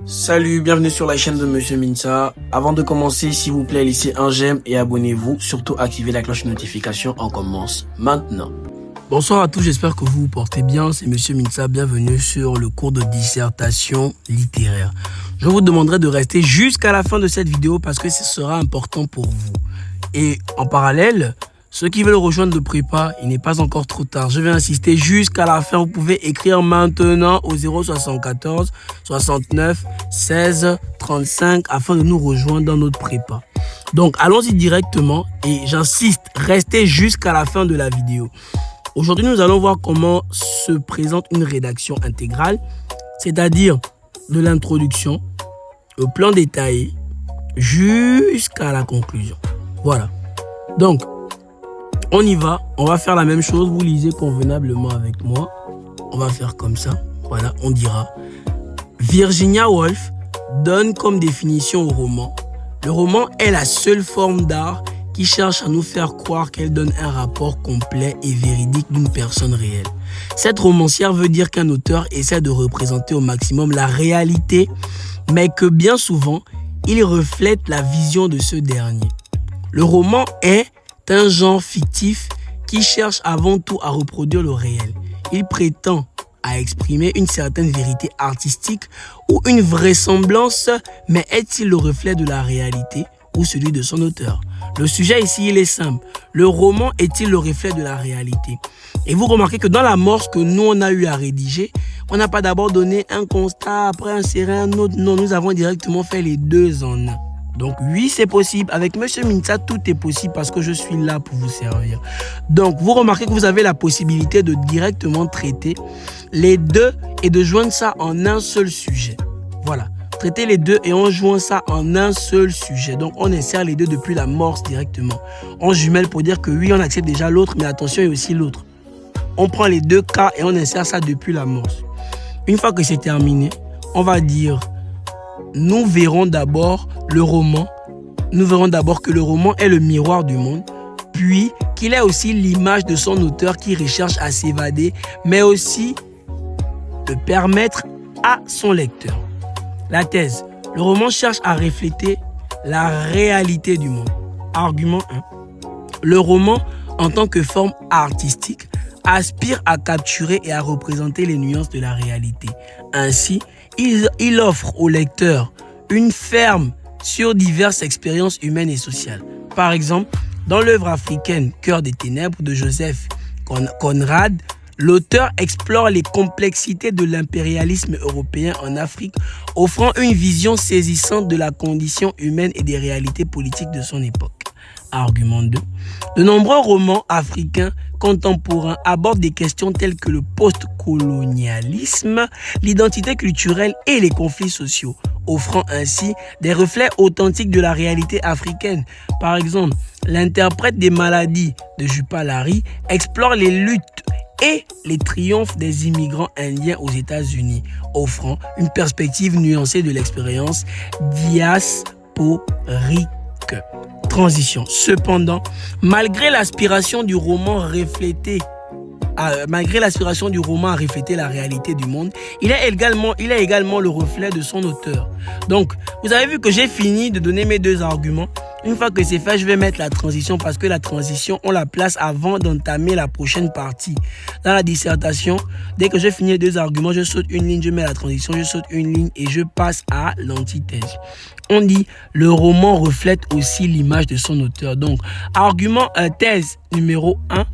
Salut, bienvenue sur la chaîne de Monsieur Minsa. Avant de commencer, s'il vous plaît, laissez un j'aime et abonnez-vous. Surtout, activez la cloche de notification. On commence maintenant. Bonsoir à tous, j'espère que vous vous portez bien. C'est Monsieur Minsa, bienvenue sur le cours de dissertation littéraire. Je vous demanderai de rester jusqu'à la fin de cette vidéo parce que ce sera important pour vous. Et en parallèle, ceux qui veulent rejoindre le prépa, il n'est pas encore trop tard. Je vais insister jusqu'à la fin. Vous pouvez écrire maintenant au 074 69 16 35 afin de nous rejoindre dans notre prépa. Donc, allons-y directement et j'insiste, restez jusqu'à la fin de la vidéo. Aujourd'hui, nous allons voir comment se présente une rédaction intégrale, c'est-à-dire de l'introduction au plan détaillé jusqu'à la conclusion. Voilà. Donc, on y va, on va faire la même chose, vous lisez convenablement avec moi. On va faire comme ça, voilà, on dira. Virginia Woolf donne comme définition au roman: le roman est la seule forme d'art qui cherche à nous faire croire qu'elle donne un rapport complet et véridique d'une personne réelle. Cette romancière veut dire qu'un auteur essaie de représenter au maximum la réalité, mais que bien souvent, il reflète la vision de ce dernier. Le roman est un genre fictif qui cherche avant tout à reproduire le réel. Il prétend à exprimer une certaine vérité artistique ou une vraisemblance, mais est-il le reflet de la réalité ou celui de son auteur? Le sujet ici, il est simple. Le roman est-il le reflet de la réalité? Et vous remarquez que dans l'amorce que nous, on a eu à rédiger, on n'a pas d'abord donné un constat, après inséré un autre. Non, nous avons directement fait les deux en un. Donc oui, c'est possible. Avec Monsieur Minsa, tout est possible parce que je suis là pour vous servir. Donc, vous remarquez que vous avez la possibilité de directement traiter les deux et de joindre ça en un seul sujet. Voilà. Traiter les deux et on joint ça en un seul sujet. Donc, on insère les deux depuis l'amorce directement. On jumelle pour dire que oui, on accepte déjà l'autre, mais attention, il y a aussi l'autre. On prend les deux cas et on insère ça depuis l'amorce. Une fois que c'est terminé, on va dire... Nous verrons d'abord le roman. Nous verrons d'abord que le roman est le miroir du monde, puis qu'il est aussi l'image de son auteur qui recherche à s'évader, mais aussi de permettre à son lecteur. La thèse. Le roman cherche à refléter la réalité du monde. Argument 1. Le roman, en tant que forme artistique, aspire à capturer et à représenter les nuances de la réalité. Ainsi, il offre au lecteur une ferme sur diverses expériences humaines et sociales. Par exemple, dans l'œuvre africaine Cœur des ténèbres de Joseph Conrad, l'auteur explore les complexités de l'impérialisme européen en Afrique, offrant une vision saisissante de la condition humaine et des réalités politiques de son époque. Argument 2. De nombreux romans africains contemporains abordent des questions telles que le post-colonialisme, l'identité culturelle et les conflits sociaux, offrant ainsi des reflets authentiques de la réalité africaine. Par exemple, l'interprète des maladies de Jupa Larry explore les luttes et les triomphes des immigrants indiens aux États-Unis, offrant une perspective nuancée de l'expérience diasporique. Transition. Cependant, malgré l'aspiration du roman à refléter la réalité du monde, il est également le reflet de son auteur. Donc, vous avez vu que j'ai fini de donner mes deux arguments. Une fois que c'est fait, je vais mettre la transition parce que la transition, on la place avant d'entamer la prochaine partie. Dans la dissertation, dès que j'ai fini les deux arguments, je saute une ligne, je mets la transition, je saute une ligne et je passe à l'antithèse. On dit le roman reflète aussi l'image de son auteur. Donc, argument thèse numéro 1.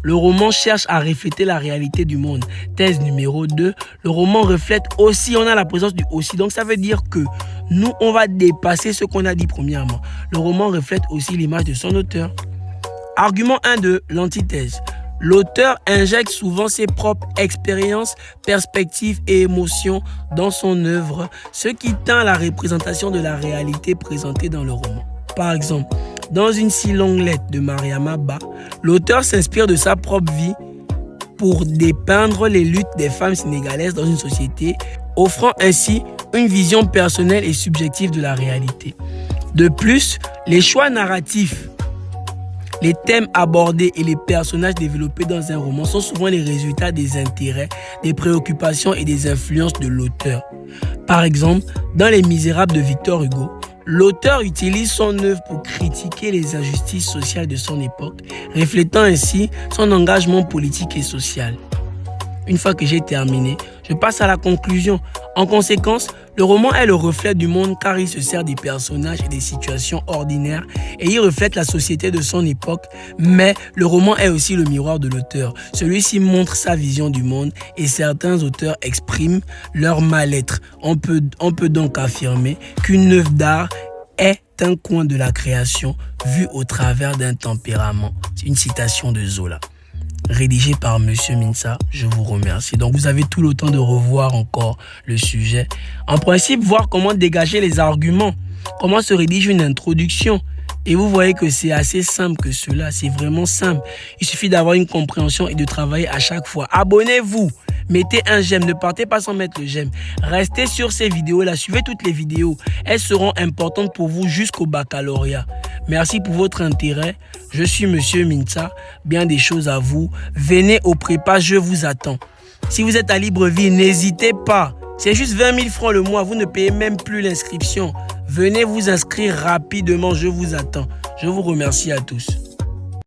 Le roman cherche à refléter la réalité du monde. Thèse numéro 2, le roman reflète aussi, on a la présence du aussi. Donc ça veut dire que nous, on va dépasser ce qu'on a dit premièrement. Le roman reflète aussi l'image de son auteur. Argument 1 de l'antithèse. L'auteur injecte souvent ses propres expériences, perspectives et émotions dans son œuvre, ce qui tend à la représentation de la réalité présentée dans le roman. Par exemple, dans Une si longue lettre de Mariama Ba, l'auteur s'inspire de sa propre vie pour dépeindre les luttes des femmes sénégalaises dans une société, offrant ainsi une vision personnelle et subjective de la réalité. De plus, les choix narratifs Les thèmes abordés et les personnages développés dans un roman sont souvent les résultats des intérêts, des préoccupations et des influences de l'auteur. Par exemple, dans Les Misérables de Victor Hugo, l'auteur utilise son œuvre pour critiquer les injustices sociales de son époque, reflétant ainsi son engagement politique et social. Une fois que j'ai terminé, je passe à la conclusion. En conséquence, le roman est le reflet du monde car il se sert des personnages et des situations ordinaires et il reflète la société de son époque, mais le roman est aussi le miroir de l'auteur. Celui-ci montre sa vision du monde et certains auteurs expriment leur mal-être. On peut donc affirmer qu'une œuvre d'art est un coin de la création vu au travers d'un tempérament. C'est une citation de Zola. Rédigé par Monsieur Minsa, je vous remercie. Donc vous avez tout le temps de revoir encore le sujet. En principe, voir comment dégager les arguments, comment se rédige une introduction. Et vous voyez que c'est assez simple que cela, c'est vraiment simple. Il suffit d'avoir une compréhension et de travailler à chaque fois. Abonnez-vous, mettez un j'aime, ne partez pas sans mettre le j'aime. Restez sur ces vidéos-là, suivez toutes les vidéos. Elles seront importantes pour vous jusqu'au baccalauréat. Merci pour votre intérêt. Je suis Monsieur Minsa. Bien des choses à vous. Venez au prépa, je vous attends. Si vous êtes à Libreville, n'hésitez pas. C'est juste 20 000 francs le mois. Vous ne payez même plus l'inscription. Venez vous inscrire rapidement. Je vous attends. Je vous remercie à tous.